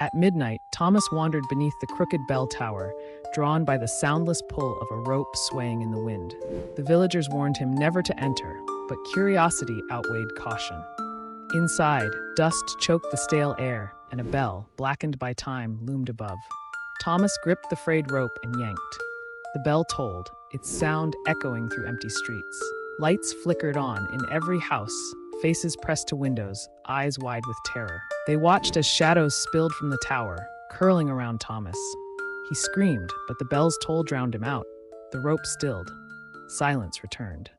At midnight, Thomas wandered beneath the crooked bell tower, drawn by the soundless pull of a rope swaying in the wind. The villagers warned him never to enter, but curiosity outweighed caution. Inside, dust choked the stale air, and a bell, blackened by time, loomed above. Thomas gripped the frayed rope and yanked. The bell tolled, its sound echoing through empty streets. Lights flickered on in every house, faces pressed to windows, eyes wide with terror. They watched as shadows spilled from the tower, curling around Thomas. He screamed, but the bell's toll drowned him out. The rope stilled. Silence returned.